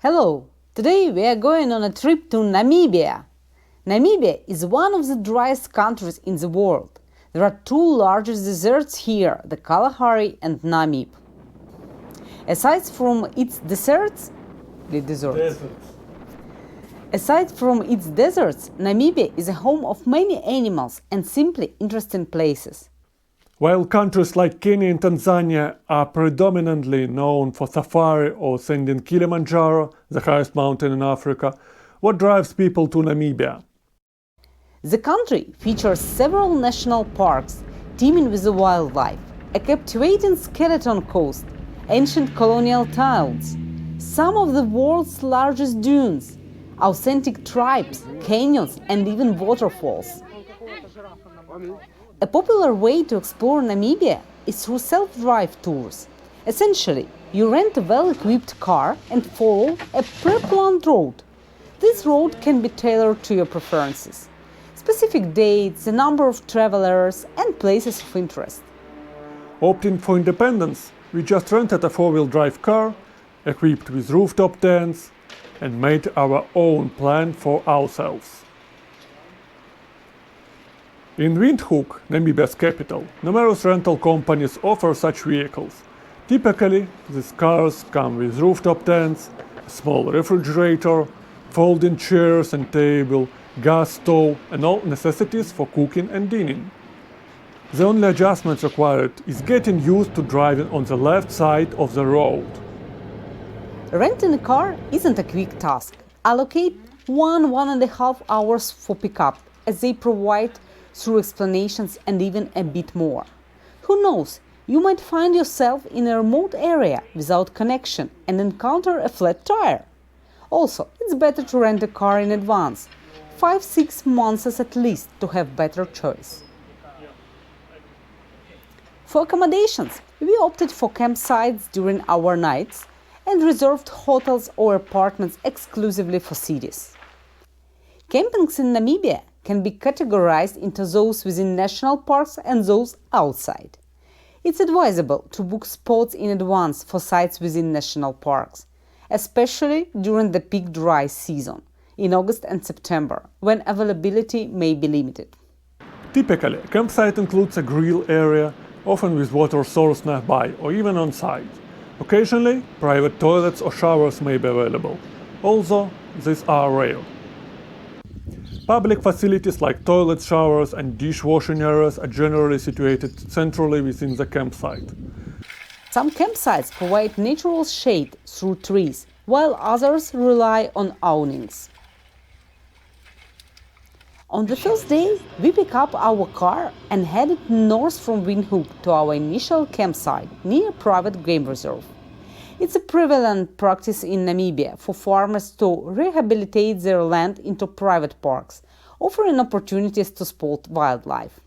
Hello! Today we are going on a trip to Namibia. Namibia is one of the driest countries in the world. There are two largest deserts here, the Kalahari and Namib. Aside from its deserts, Namibia is a home of many animals and simply interesting places. While countries like Kenya and Tanzania are predominantly known for safari or ascending Kilimanjaro, the highest mountain in Africa, what drives people to Namibia? The country features several national parks teeming with wildlife, a captivating skeleton coast, ancient colonial towns, some of the world's largest dunes, authentic tribes, canyons, and even waterfalls. A popular way to explore Namibia is through self-drive tours. Essentially, you rent a well-equipped car and follow a pre-planned route. This route can be tailored to your preferences, specific dates, the number of travelers, and places of interest. Opting for independence, we just rented a four-wheel drive car, equipped with rooftop tents, and made our own plan for ourselves. In Windhoek, Namibia's capital, numerous rental companies offer such vehicles. Typically, these cars come with rooftop tents, a small refrigerator, folding chairs and table, gas stove, and all necessities for cooking and dining. The only adjustment required is getting used to driving on the left side of the road. Renting a car isn't a quick task. Allocate 1.5 hours for pickup, as they provide through explanations and even a bit more. Who knows, you might find yourself in a remote area without connection and encounter a flat tire. Also, it's better to rent a car in advance, 5-6 months at least, to have better choice. For accommodations, we opted for campsites during our nights and reserved hotels or apartments exclusively for cities. Campings in Namibia can be categorized into those within national parks and those outside. It's advisable to book spots in advance for sites within national parks, especially during the peak dry season, in August and September, when availability may be limited. Typically, a campsite includes a grill area, often with water source nearby or even on site. Occasionally, private toilets or showers may be available, although these are rare. Public facilities like toilets, showers, and dishwashing areas are generally situated centrally within the campsite. Some campsites provide natural shade through trees, while others rely on awnings. On the first day, we pick up our car and headed north from Windhoek to our initial campsite near a private game reserve. It's a prevalent practice in Namibia for farmers to rehabilitate their land into private parks, offering opportunities to spot wildlife.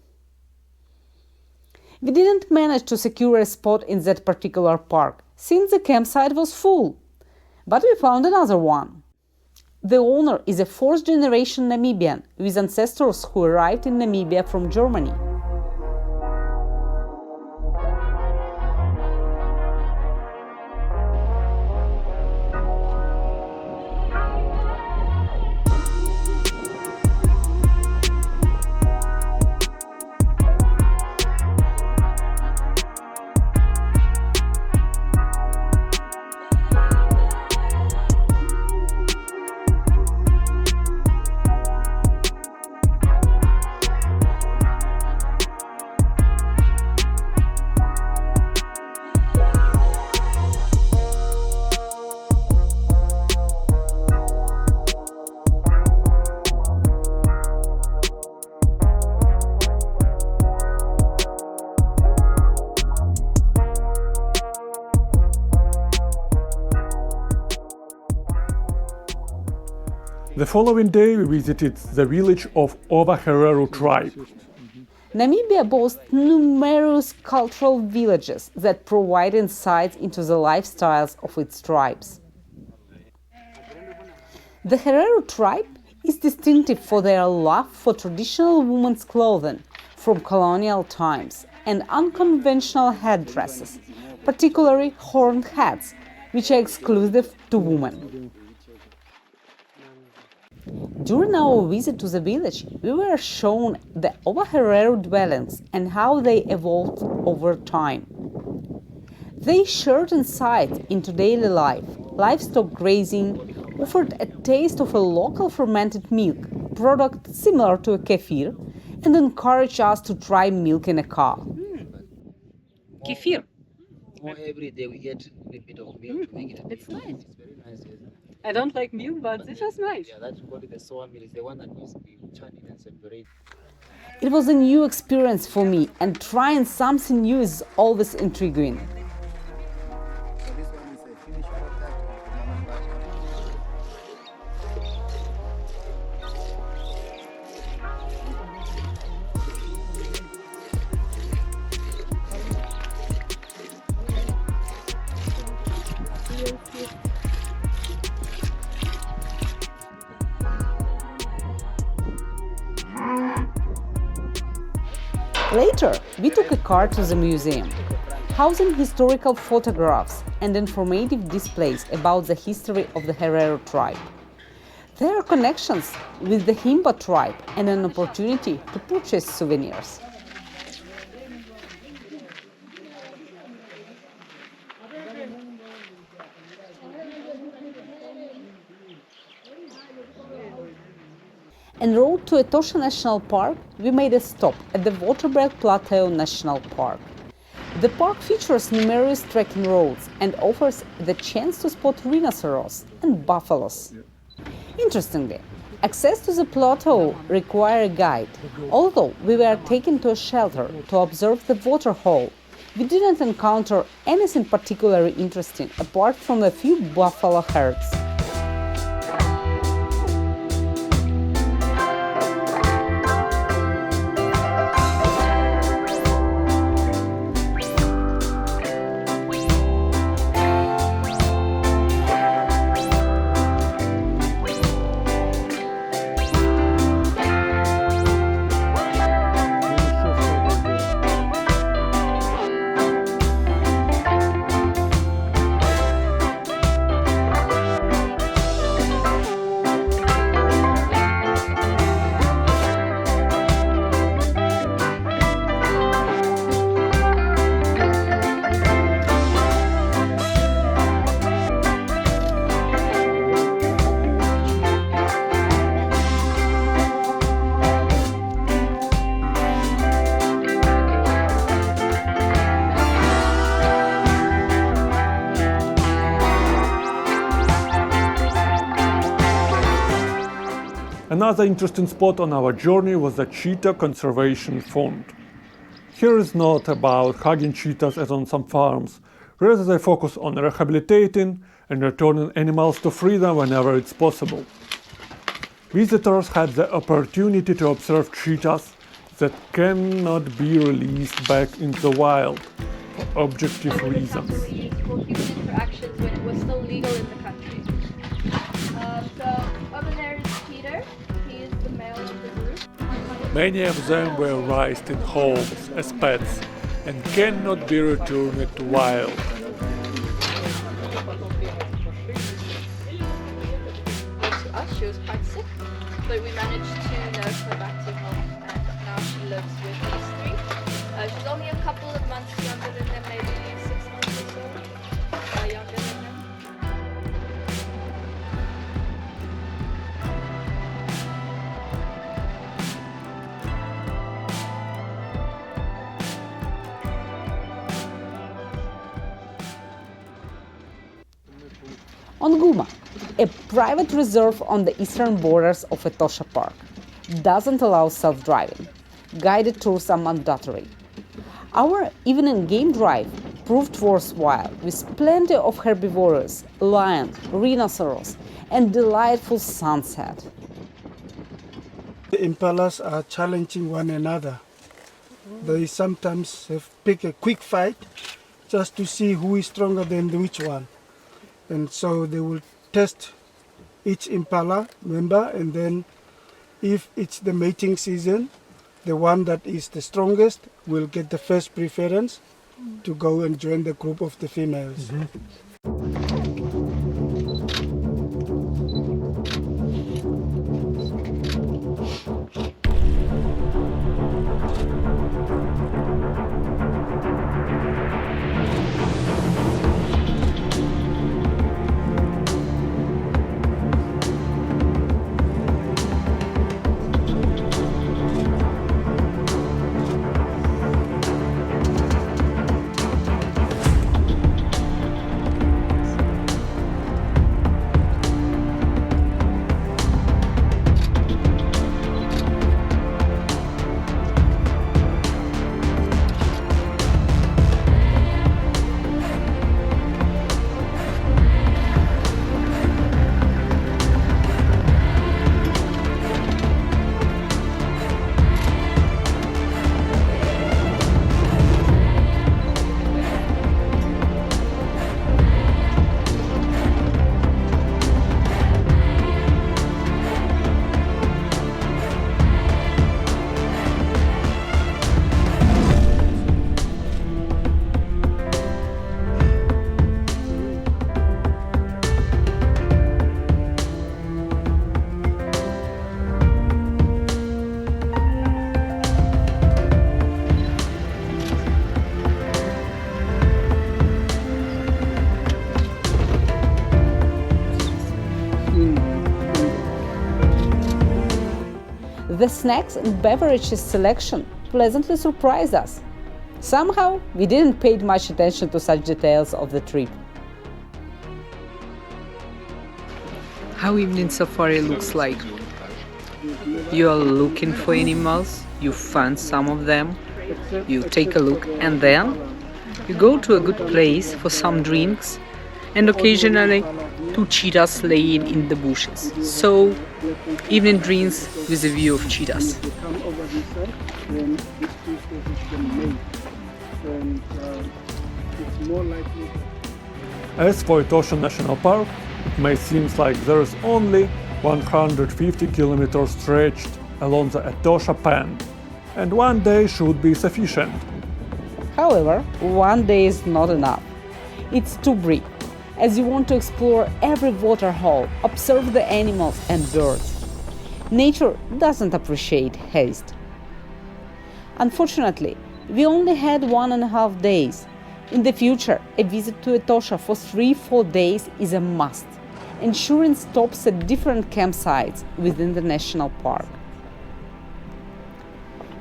We didn't manage to secure a spot in that particular park, since the campsite was full, but we found another one. The owner is a fourth-generation Namibian with ancestors who arrived in Namibia from Germany. The following day we visited the village of Herero tribe. Namibia boasts numerous cultural villages that provide insights into the lifestyles of its tribes. The Herero tribe is distinctive for their love for traditional women's clothing from colonial times and unconventional headdresses, particularly horned hats, which are exclusive to women. During our visit to the village, we were shown the Herero dwellings and how they evolved over time. They shared insight into daily life. Livestock grazing offered a taste of a local fermented milk, product similar to a kefir, and encouraged us to try milk in a car. Kefir. Every day we get a bit of milk to make it. It's nice. It's very nice. Yes. I don't like milk, but this is nice. Yeah, that's called the sour milk. It's the one that needs to be churned and separated. It was a new experience for me, and trying something new is always intriguing. So this one is a finished product of Namibia. Later, we took a car to the museum, housing historical photographs and informative displays about the history of the Herero tribe. There are connections with the Himba tribe and an opportunity to purchase souvenirs. En route to Etosha National Park, we made a stop at the Waterberg Plateau National Park. The park features numerous trekking roads and offers the chance to spot rhinoceros and buffaloes. Interestingly, access to the plateau requires a guide. Although we were taken to a shelter to observe the waterhole, we didn't encounter anything particularly interesting apart from a few buffalo herds. Another interesting spot on our journey was the Cheetah Conservation Fund. Here is not about hugging cheetahs as on some farms, rather they focus on rehabilitating and returning animals to freedom whenever it's possible. Visitors had the opportunity to observe cheetahs that cannot be released back into the wild for objective reasons. For human interactions when it was still legal in the country. So over there is Cheetah. He is the male of the group. Many of them were raised in homes as pets and cannot be returned to wild. To us, she was quite sick, but we managed to nurse her back to health, and now she lives with these three. She's only a couple of months younger than them, maybe 6 months or so, younger than them. Onguma, a private reserve on the eastern borders of Etosha Park, doesn't allow self-driving. Guided tours are mandatory. Our evening game drive proved worthwhile, with plenty of herbivores, lions, rhinoceros, and delightful sunset. The impalas are challenging one another. They sometimes pick a quick fight just to see who is stronger than which one. And so they will test each impala member, and then if it's the mating season, the one that is the strongest will get the first preference to go and join the group of the females. The snacks and beverages selection pleasantly surprised us. Somehow, we didn't pay much attention to such details of the trip. How evening safari looks like. You are looking for animals, you find some of them, you take a look, and then you go to a good place for some drinks, and occasionally 2 cheetahs laying in the bushes. So, evening drinks with a view of cheetahs. As for Etosha National Park, it may seem like there is only 150 kilometers stretched along the Etosha Pan, and one day should be sufficient. However, one day is not enough. It's too brief, as you want to explore every waterhole, observe the animals and birds. Nature doesn't appreciate haste. Unfortunately, we only had 1.5 days. In the future, a visit to Etosha for 3-4 days is a must, ensuring stops at different campsites within the national park.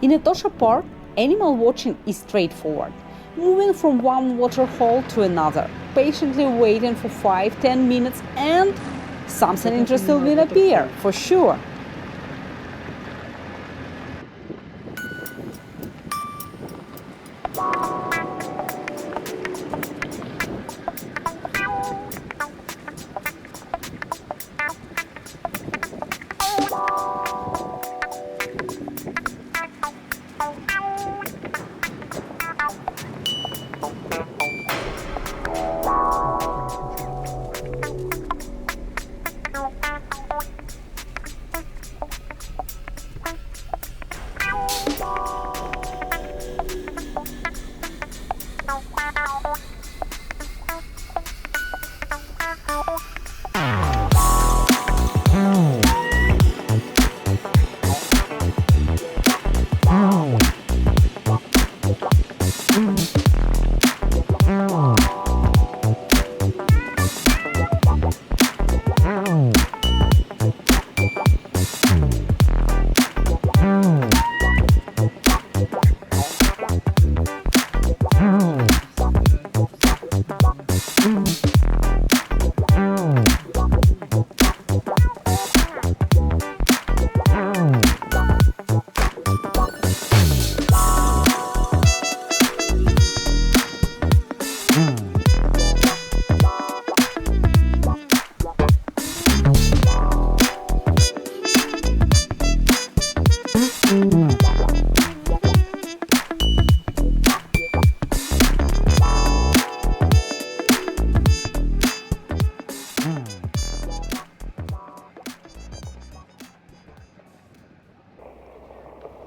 In Etosha Park, animal watching is straightforward, moving from one waterhole to another, patiently waiting for 5-10 minutes, and something interesting will appear, for sure.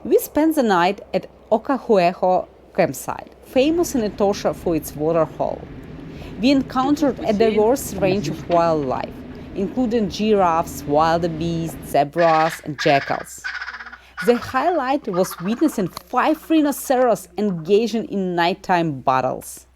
We spent the night at Okaukuejo Campsite, famous in Etosha for its waterhole. We encountered a diverse range of wildlife, including giraffes, wildebeest, zebras, and jackals. The highlight was witnessing 5 rhinoceros engaging in nighttime battles.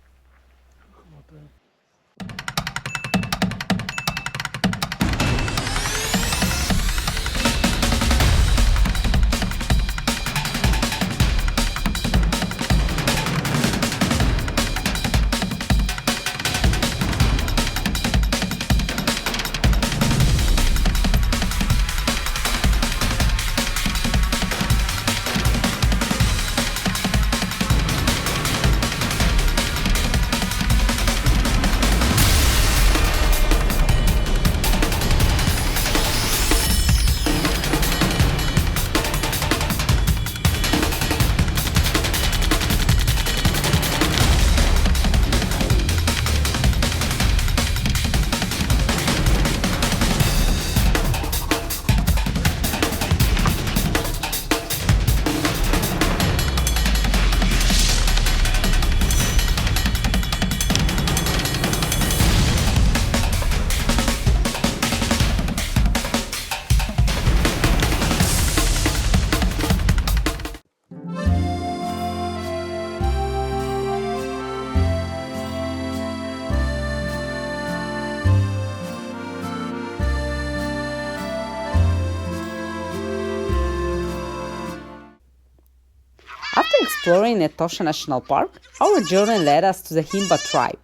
exploring Etosha National Park, our journey led us to the Himba tribe.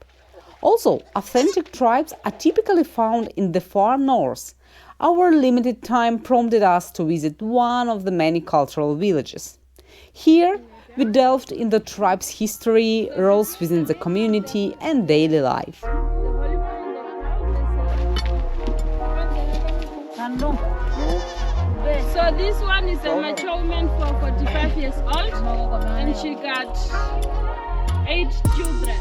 Also, authentic tribes are typically found in the far north. Our limited time prompted us to visit one of the many cultural villages. Here, we delved in the tribe's history, roles within the community, and daily life. So this one is a mature woman for 45 years old, and she got 8 children.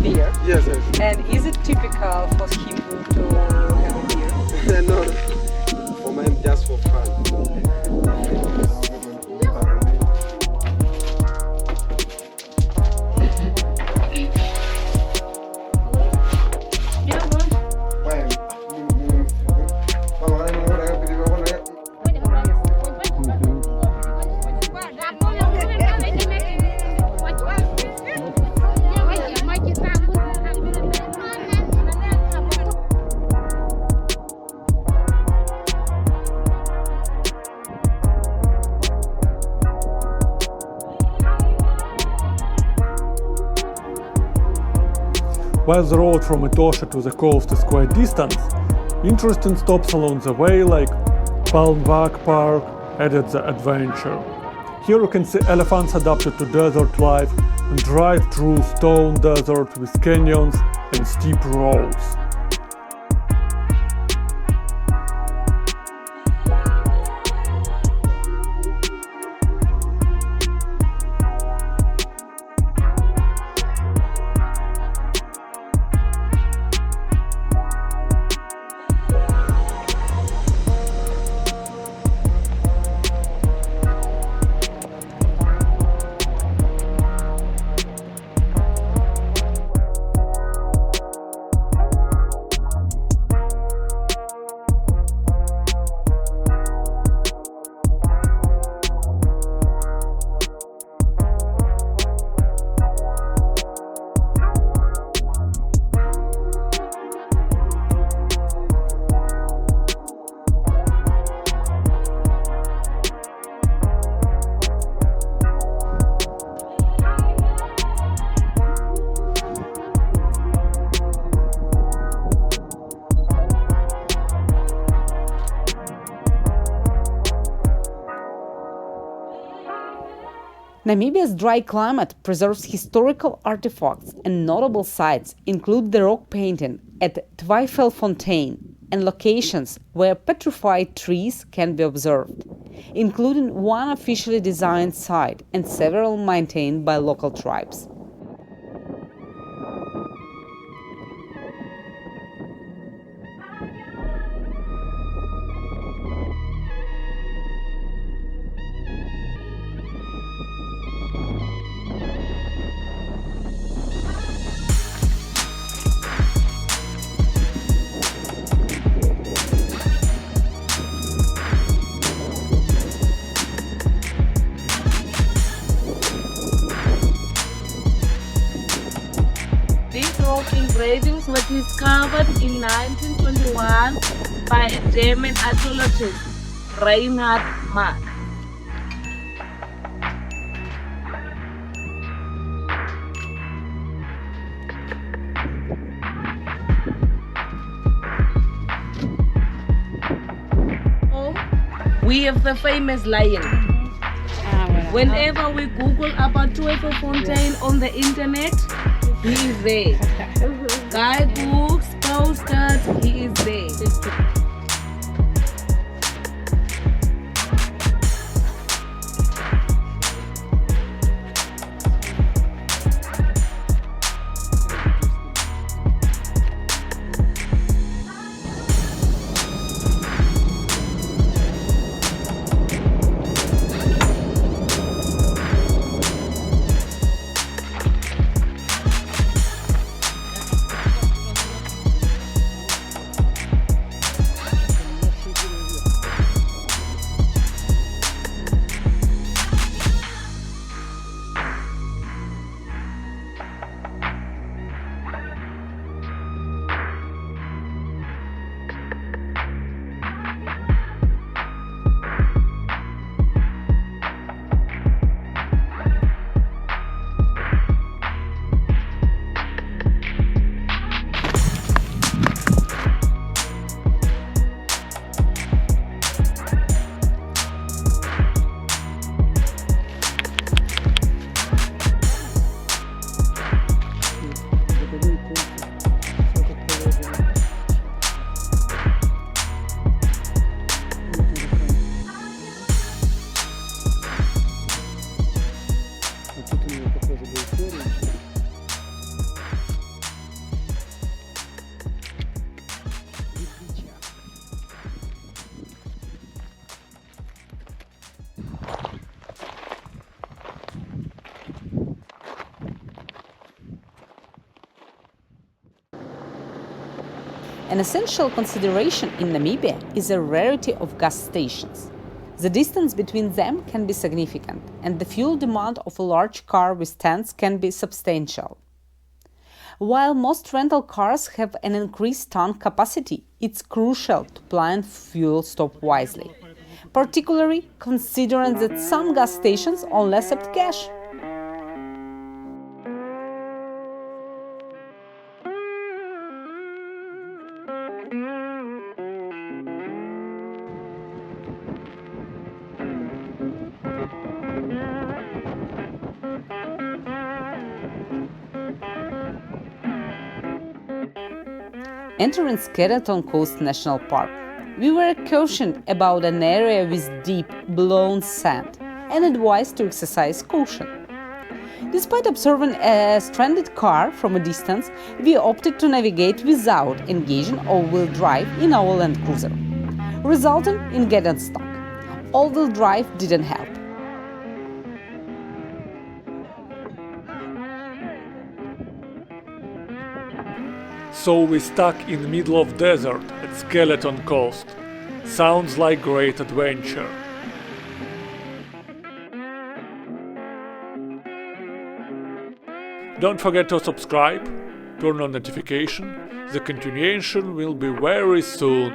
Beer. Yes, yes. And is it typical for Hindu to have a beer? No, for mine just for fun. While the road from Etosha to the coast is quite distant, interesting stops along the way like Palmwag Park added the adventure. Here you can see elephants adapted to desert life and drive through stone desert with canyons and steep roads. Namibia's dry climate preserves historical artifacts, and notable sites include the rock painting at Twyfelfontein and locations where petrified trees can be observed, including one officially designed site and several maintained by local tribes. Engravings were discovered in 1921 by a German archaeologist, Reinhard Mark. We have the famous lion. Whenever we Google about Twyfelfontein on the internet, he is there. Guidebooks, postcards, he is there. An essential consideration in Namibia is the rarity of gas stations. The distance between them can be significant, and the fuel demand of a large car with tents can be substantial. While most rental cars have an increased tank capacity, it's crucial to plan fuel stop wisely, particularly considering that some gas stations only accept cash. Entering Skeleton Coast National Park, we were cautioned about an area with deep, blown sand and advised to exercise caution. Despite observing a stranded car from a distance, we opted to navigate without engaging all-wheel drive in our Land Cruiser, resulting in getting stuck. All-wheel drive didn't help. So we stuck in the middle of desert at Skeleton Coast. Sounds like great adventure. Don't forget to subscribe, turn on notification. The continuation will be very soon.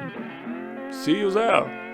See you there!